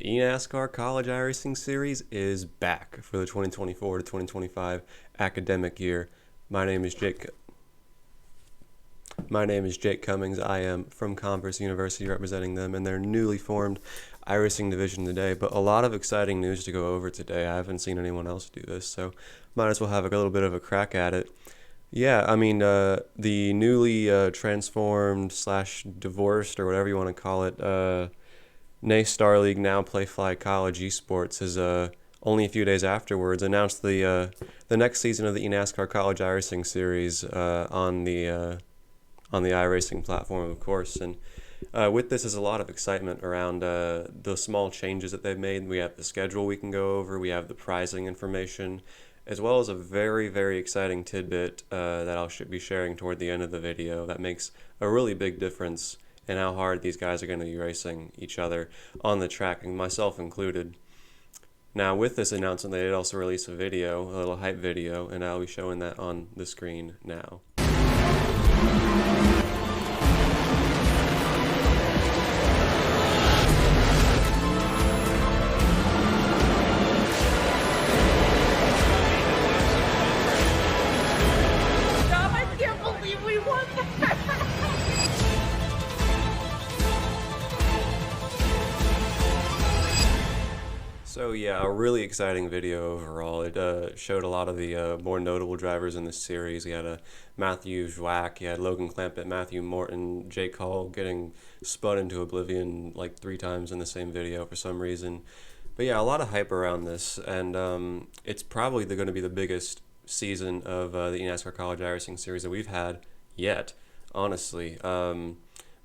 eNASCAR College iRacing Series is back for the 2024 to 2025 academic year. My name is Jake. My name is Jake Cummings. I am from Converse University, representing them in their newly formed iRacing division today. But a lot of exciting news to go over today. I haven't seen anyone else do this, so might as well have a little bit of a crack at it. The newly transformed slash divorced, or whatever you want to call it, eNASCAR League, now Play Fly College Esports, has only a few days afterwards announced the next season of the eNASCAR College iRacing Series on the iRacing platform, of course. And with this is a lot of excitement around the small changes that they've made. We have the schedule we can go over. We have the prizing information, as well as a very, very exciting tidbit that I'll be sharing toward the end of the video that makes a really big difference in how hard these guys are going to be racing each other on the track, and myself included. Now, with this announcement, they did also release a video, a little hype video, and I'll be showing that on the screen now. So yeah, a really exciting video overall. It showed a lot of the more notable drivers in the series. We had Matthew Zwack, you had Logan Clampett, Matthew Morton, Jake Hall getting spun into oblivion like 3 times in the same video for some reason. But yeah, a lot of hype around this, and it's probably going to be the biggest season of the eNASCAR College iRacing Series that we've had yet, honestly. But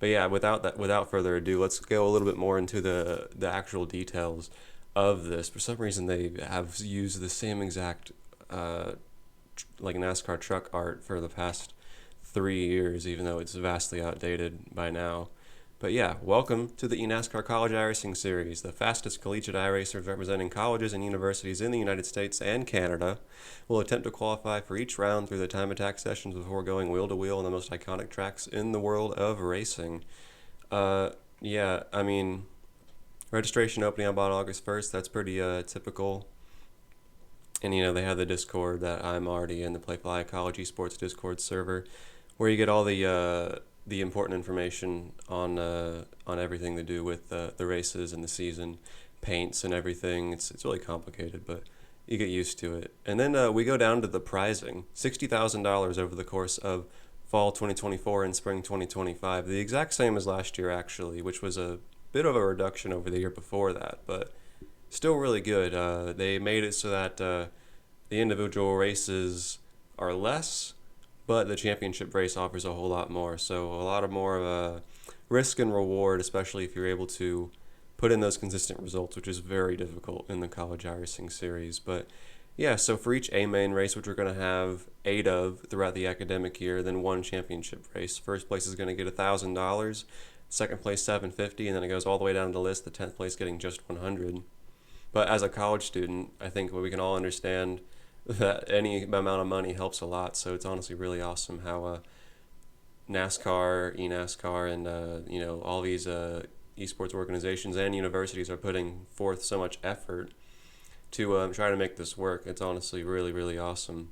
yeah, without further ado, let's go a little bit more into the actual details of this. For some reason, they have used the same exact like NASCAR truck art for the past 3 years, even though it's vastly outdated by now. But yeah, welcome to the eNASCAR College iRacing Series. The fastest collegiate iRacers representing colleges and universities in the United States and Canada will attempt to qualify for each round through the time attack sessions before going wheel to wheel on the most iconic tracks in the world of racing. Registration opening on about August 1st. That's pretty typical. And they have the Discord that I'm already in, the Play Fly College Esports Discord server, where you get all the important information on everything to do with the races and the season, paints and everything. It's really complicated, but you get used to it. And then we go down to the prizing, $60,000 over the course of fall 2024 and spring 2025. The exact same as last year, actually, which was a bit of a reduction over the year before that, but still really good. They made it so that the individual races are less, but the championship race offers a whole lot more. So a lot of more of a risk and reward, especially if you're able to put in those consistent results, which is very difficult in the college iRacing series. But yeah, so for each A main race, which we're going to have 8 of throughout the academic year, then 1 championship race. First place is going to get $1,000. Second place $750, and then it goes all the way down the list, the 10th place getting just $100. But as a college student, I think we can all understand that any amount of money helps a lot. So it's honestly really awesome how NASCAR, eNASCAR, and all these esports organizations and universities are putting forth so much effort to try to make this work. It's honestly really, really awesome.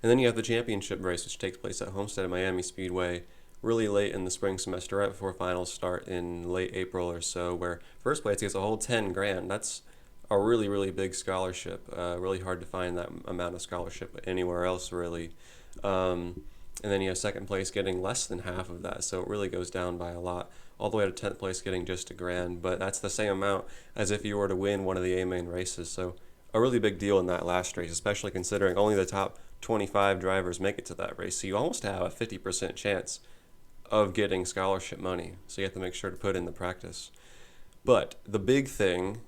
And then you have the championship race, which takes place at Homestead at Miami Speedway really late in the spring semester, right before finals start in late April or so, where first place gets a whole $10,000. That's a really, really big scholarship. Really hard to find that amount of scholarship anywhere else, really. And then you have second place getting less than half of that, so it really goes down by a lot, all the way to 10th place getting just $1,000. But that's the same amount as if you were to win one of the A main races. So a really big deal in that last race, especially considering only the top 25 drivers make it to that race. So you almost have a 50% chance of getting scholarship money, so you have to make sure to put in the practice. But the big thing,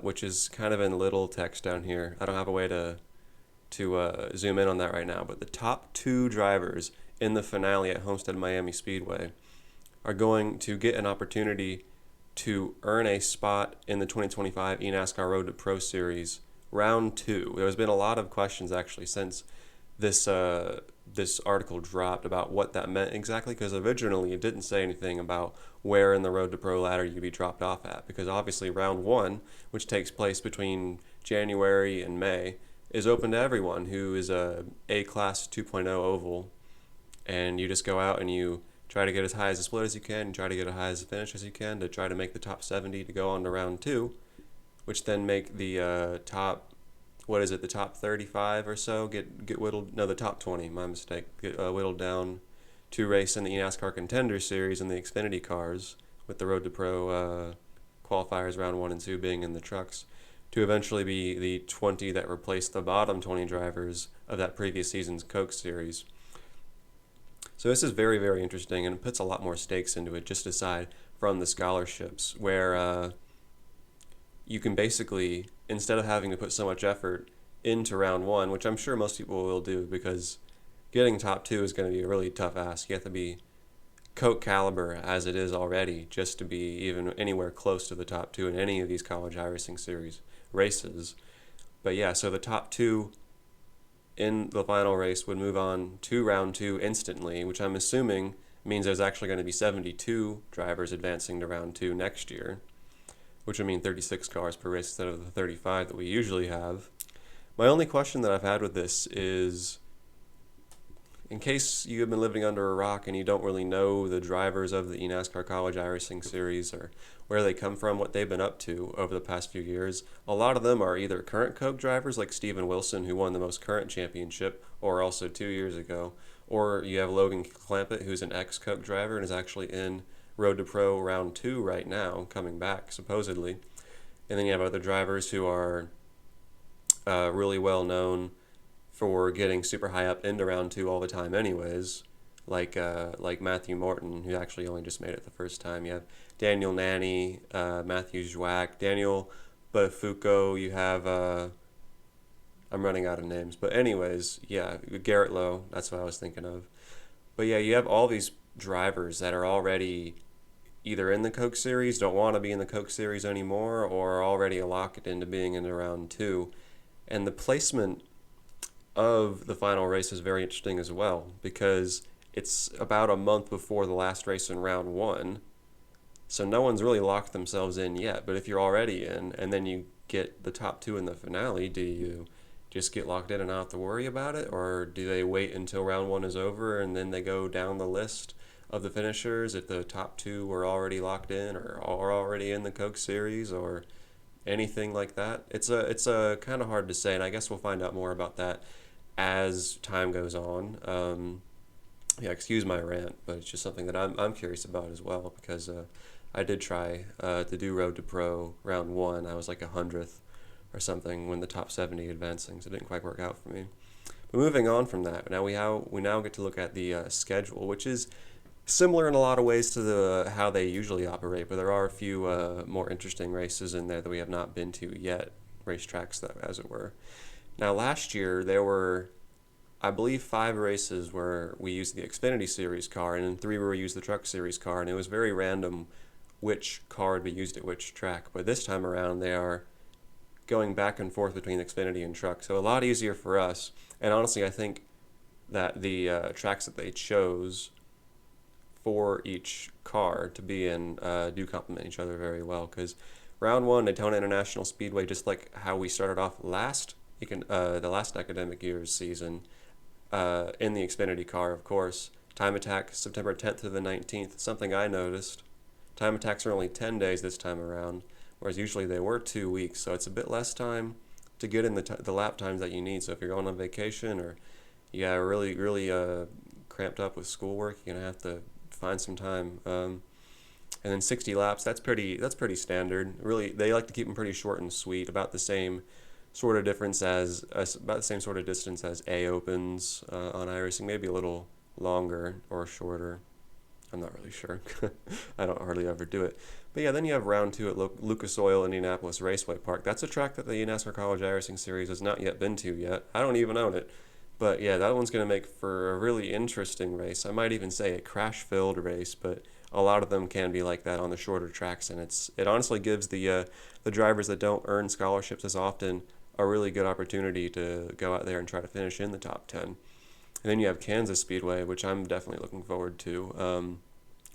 which is kind of in little text down here, I don't have a way to zoom in on that right now, but the top 2 drivers in the finale at Homestead Miami Speedway are going to get an opportunity to earn a spot in the 2025 eNASCAR Road to Pro Series Round 2. There's been a lot of questions actually since this this article dropped about what that meant exactly, because originally it didn't say anything about where in the Road to Pro ladder you'd be dropped off at, because obviously round one, which takes place between January and May, is open to everyone who is a class 2.0 oval, and you just go out and you try to get as high as a split as you can, and try to get as high as a finish as you can to try to make the top 70 to go on to round two, which then make the top, what is it, the top 35 or so get whittled, no, the top 20, my mistake, get whittled down to race in the eNASCAR Contender Series and the Xfinity cars, with the Road to Pro qualifiers round one and two being in the trucks, to eventually be the 20 that replaced the bottom 20 drivers of that previous season's Coke Series. So this is very, very interesting, and it puts a lot more stakes into it, just aside from the scholarships, where you can basically, instead of having to put so much effort into round one, which I'm sure most people will do, because getting top two is going to be a really tough ask. You have to be Coke caliber as it is already just to be even anywhere close to the top two in any of these college iRacing series races. But yeah, so the top two in the final race would move on to round two instantly, which I'm assuming means there's actually going to be 72 drivers advancing to round two next year, which would mean 36 cars per race instead of the 35 that we usually have. My only question that I've had with this is, in case you have been living under a rock and you don't really know the drivers of the eNASCAR College iRacing Series or where they come from, what they've been up to over the past few years, a lot of them are either current Coke drivers like Steven Wilson, who won the most current championship, or also 2 years ago, or you have Logan Clampett, who's an ex-Coke driver and is actually in Road to Pro round two right now, coming back supposedly. And then you have other drivers who are really well known for getting super high up into round two all the time anyways, like Matthew Morton, who actually only just made it the first time. You have Daniel Nanny, Matthew Zwack, Daniel Bafuco, you have, I'm running out of names, but anyways, yeah, Garrett Lowe, that's what I was thinking of. But yeah, you have all these drivers that are already either in the Coke Series, don't want to be in the Coke Series anymore, or are already locked into being in round two. And the placement of the final race is very interesting as well, because it's about a month before the last race in round one, so no one's really locked themselves in yet. But if you're already in, and then you get the top two in the finale, do you just get locked in and not have to worry about it, or do they wait until round one is over and then they go down the list of the finishers if the top two were already locked in or are already in the Coke Series or anything like that? It's a kind of hard to say, and I guess we'll find out more about that as time goes on. Yeah, excuse my rant, but it's just something that I'm curious about as well, because I did try to do Road to Pro round one. I was like 100th or something when the top 70 advancing, so it didn't quite work out for me. But moving on from that, now we now get to look at the schedule, which is similar in a lot of ways to how they usually operate, but there are a few more interesting races in there that we have not been to yet, racetracks, that, as it were. Now, last year, there were, I believe, 5 races where we used the Xfinity Series car, and in 3 where we used the Truck Series car, and it was very random which car would be used at which track. But this time around, they are going back and forth between Xfinity and Truck, so a lot easier for us. And honestly, I think that the tracks that they chose for each car to be in do complement each other very well, because round one, Daytona International Speedway, just like how we started off the last academic year's season in the Xfinity car, of course. Time attack September 10th to the 19th, something I noticed. Time attacks are only 10 days this time around, whereas usually they were 2 weeks, so it's a bit less time to get in the lap times that you need. So if you're going on vacation or really cramped up with schoolwork, you're gonna have to find some time. And then 60 laps, that's pretty standard. Really, they like to keep them pretty short and sweet, about the same sort of difference as about the same sort of distance as A opens on iRacing, maybe a little longer or shorter. I'm not really sure. I don't hardly ever do it. But yeah, then you have round two at Lucas Oil Indianapolis Raceway Park. That's a track that the eNASCAR College iRacing Series has not yet been to yet. I don't even own it. But yeah, that one's going to make for a really interesting race. I might even say a crash-filled race, but a lot of them can be like that on the shorter tracks, and it honestly gives the drivers that don't earn scholarships as often a really good opportunity to go out there and try to finish in the top 10. And then you have Kansas Speedway, which I'm definitely looking forward to,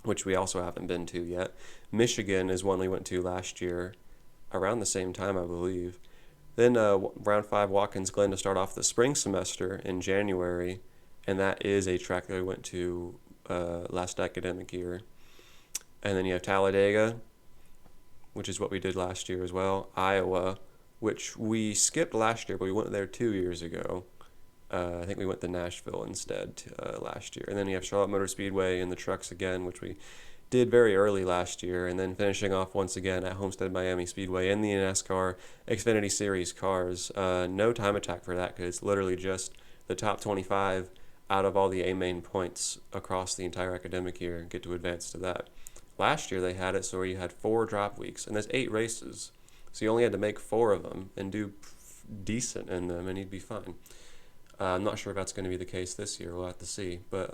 which we also haven't been to yet. Michigan is one we went to last year, around the same time, I believe. Then round 5, Watkins Glen to start off the spring semester in January, and that is a track that we went to last academic year. And then you have Talladega, which is what we did last year as well. Iowa, which we skipped last year, but we went there 2 years ago. I think we went to Nashville instead last year. And then you have Charlotte Motor Speedway in the trucks again, which we did very early last year. And then finishing off once again at Homestead Miami Speedway in the eNASCAR Xfinity Series cars. No time attack for that because it's literally just the top 25 out of all the A-main points across the entire academic year get to advance to that. Last year they had it so you had 4 drop weeks, and there's 8 races. So you only had to make 4 of them and do decent in them, and you'd be fine. I'm not sure if that's going to be the case this year. We'll have to see. But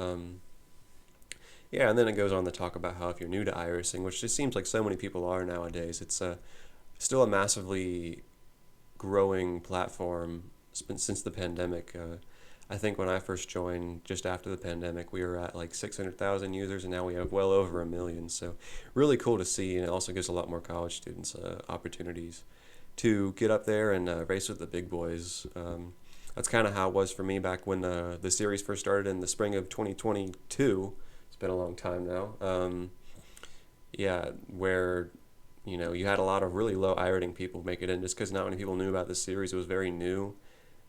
yeah, and then it goes on to talk about how if you're new to iRacing, which just seems like so many people are nowadays, it's still a massively growing platform since the pandemic. I think when I first joined, just after the pandemic, we were at like 600,000 users, and now we have well over 1 million. So really cool to see, and it also gives a lot more college students opportunities to get up there and race with the big boys. That's kind of how it was for me back when the series first started in the spring of 2022. It's been a long time now. Yeah, where you had a lot of really low iRating people make it in just because not many people knew about the series. It was very new,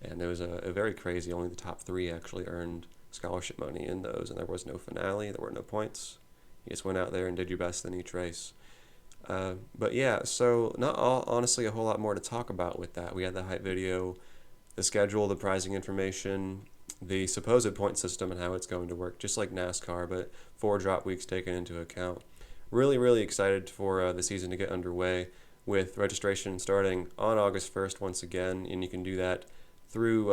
and it was a very crazy. Only the top 3 actually earned scholarship money in those, and there was no finale. There were no points. You just went out there and did your best in each race. But yeah, so not honestly a whole lot more to talk about with that. We had the hype video, the schedule, the pricing information, the supposed point system and how it's going to work, just like NASCAR, but 4 drop weeks taken into account. Really, really excited for the season to get underway with registration starting on August 1st once again, and you can do that through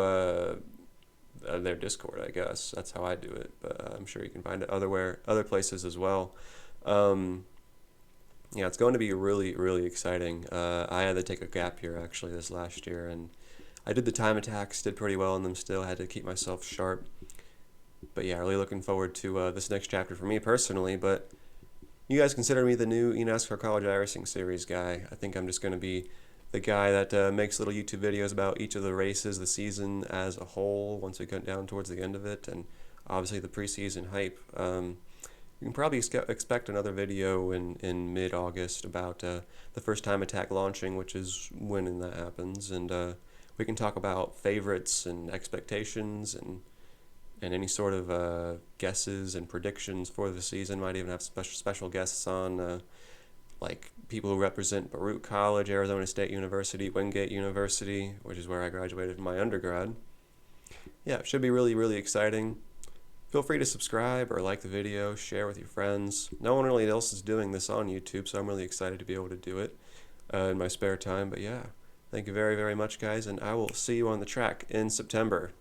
their Discord, I guess. That's how I do it, but I'm sure you can find it other places as well. Yeah, it's going to be really, really exciting. I had to take a gap year actually this last year, and I did the time attacks, did pretty well in them still, had to keep myself sharp. But yeah, really looking forward to this next chapter for me personally. But you guys consider me the new eNASCAR College iRacing Series guy. I think I'm just going to be the guy that makes little YouTube videos about each of the races, the season as a whole, once we get down towards the end of it, and obviously the preseason hype. You can probably expect another video in mid-August about the first time attack launching, which is when that happens, and we can talk about favorites and expectations and any sort of guesses and predictions for the season. Might even have special guests on, like people who represent Baruch College, Arizona State University, Wingate University, which is where I graduated from my undergrad. Yeah, it should be really, really exciting. Feel free to subscribe or like the video, share with your friends. No one really else is doing this on YouTube, so I'm really excited to be able to do it in my spare time. But yeah. Thank you very, very much, guys, and I will see you on the track in September.